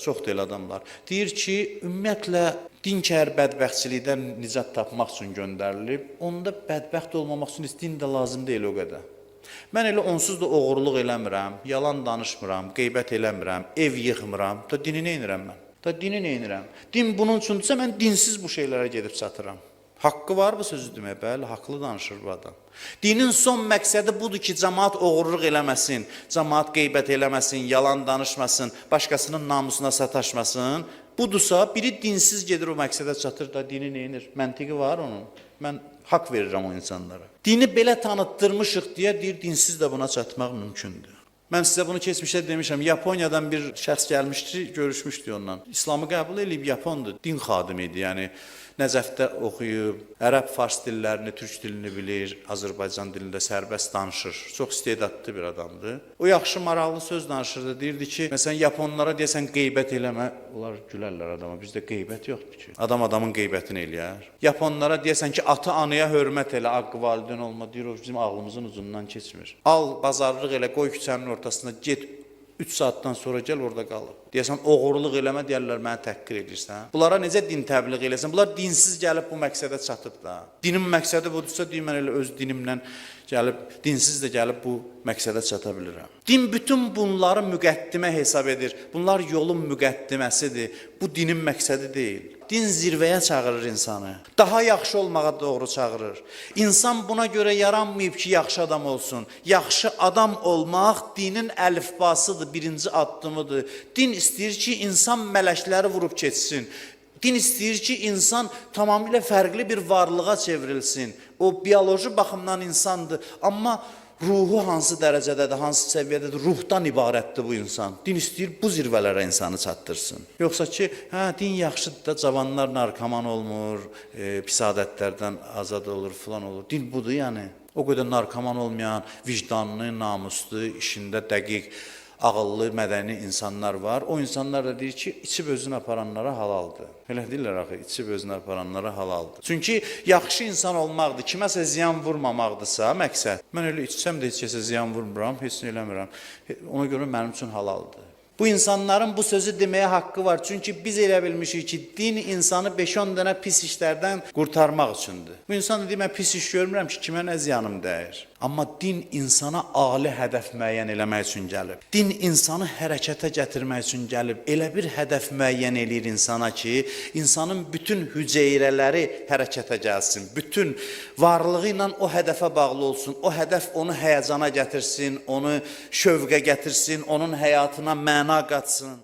Çox deyil adamlar. Deyir ki, ümumiyyətlə din kəhər bədbəxtçilikdən nicat tapmaq üçün göndərilib. Onda bədbəxt olmamaq üçün din də lazım deyil o qədər. Mən elə onsuz da oğurluq eləmirəm, yalan danışmıram, qeybət eləmirəm, ev yıxmıram. Da dini nə edirəm mən? Da dini nə edirəm? Din bunun üçündürsə mən dinsiz bu şeylərə gedib çatıram. Haqqı var bu sözü demək, bəli, haqlı danışır bu adam. Dinin son məqsədi budur ki, cəmaat oğurluq eləməsin, cəmaat qeybət eləməsin, yalan danışmasın, başqasının namusuna sataşmasın. Budursa, biri dinsiz gedir o məqsədə çatır da, dini neyinir? Məntiqi var onun. Mən haqq verirəm o insanlara. Dini belə tanıtdırmışıq deyə deyir, dinsiz də buna çatmaq mümkündür. Mən sizə bunu keçmişdə demişəm, Yaponiyadan bir şəxs gəlmişdi, görüşmüşdü ondan. İslamı qəbul edib Yapondur, din xadimi idi, yəni Nəcəfdə oxuyub, ərəb, fars dillərini, türk dilini bilir, Azərbaycan dilində sərbəst danışır. Çox istedadlı bir adamdır. O yaxşı, maraqlı söz danışırdı. Deyirdi ki, məsələn, Yaponlara deyəsən qeybət eləmə, onlar gülərlər adama, bizdə qeybət yoxdur ki. Adam adamın qeybətini eləyər. Yaponlara deyəsən ki, ata-anaya hörmət elə, haqqı valideyn olma, deyir, o bizim ağlımızın ucundan keçmir. Al, bazarlıq elə, qoy küçənin ortasına, get 3 saatdan sonra gəl orada qalıb. Deyəsən, oğurluq eləmə, deyərlər, mənə təhqir edirsən. Bunlara necə din təbliğ eləsən? Bunlar dinsiz gəlib bu məqsədə çatıb da. Dinin məqsədi budursa, deyim, mən elə öz dinimlə gəlib, dinsiz də gəlib bu məqsədə çata bilirəm. Din bütün bunları müqəddimə hesab edir. Bunlar yolun müqəddiməsidir. Bu dinin məqsədi deyil. Din zirvəyə çağırır insanı. Daha yaxşı olmağa doğru çağırır. İnsan buna görə yaranmayıb ki, yaxşı adam olsun. Yaxşı adam olmaq dinin əlifbasıdır, birinci addımıdır. Din istəyir ki, insan mələkləri vurub keçsin. Din istəyir ki, insan tamamilə fərqli bir varlığa çevrilsin. O, biyoloji baxımdan insandır, amma ruhu hansı dərəcədədir, hansı səviyyədədir, ruhdan ibarətdir bu insan. Din istəyir bu zirvələrə insanı çatdırsın. Yoxsa ki, din yaxşıdır da, cavanlar narkoman olmur, pis adətlərdən azad olur, filan olur. Din budur yəni. O qədər narkoman olmayan, vicdanlı, namuslu, işində dəqiq, ağıllı, mədəni insanlar var. O insanlar da deyir ki, içib özünü aparanlara halaldır. Elə deyirlər axı, içib özünü aparanlara halaldır. Çünki yaxşı insan olmaqdır, kiməsə ziyan vurmamaqdırsa məqsəd. Mən elə içsəm də heç kəsə ziyan vurmuram, heç nə eləmirəm. Ona görə mənim üçün halaldır. Bu insanların bu sözü deməyə haqqı var. Çünki biz elə bilmişik ki, din insanı 5-10 dənə pis işlərdən qurtarmaq üçündür. Bu insan da deyir, mən pis iş görmürəm ki, kimə nə ziyanım dəyir. Amma din insana ali hədəf müəyyən eləmək üçün gəlib. Din insanı hərəkətə gətirmək üçün gəlib. Elə bir hədəf müəyyən eləyir insana ki, insanın bütün hüceyrələri hərəkətə gəlsin. Bütün varlığı ilə o hədəfə bağlı olsun. O hədəf onu həyəcana gətirsin, onu şövqə gətirsin, onun həyatına məna qatsın.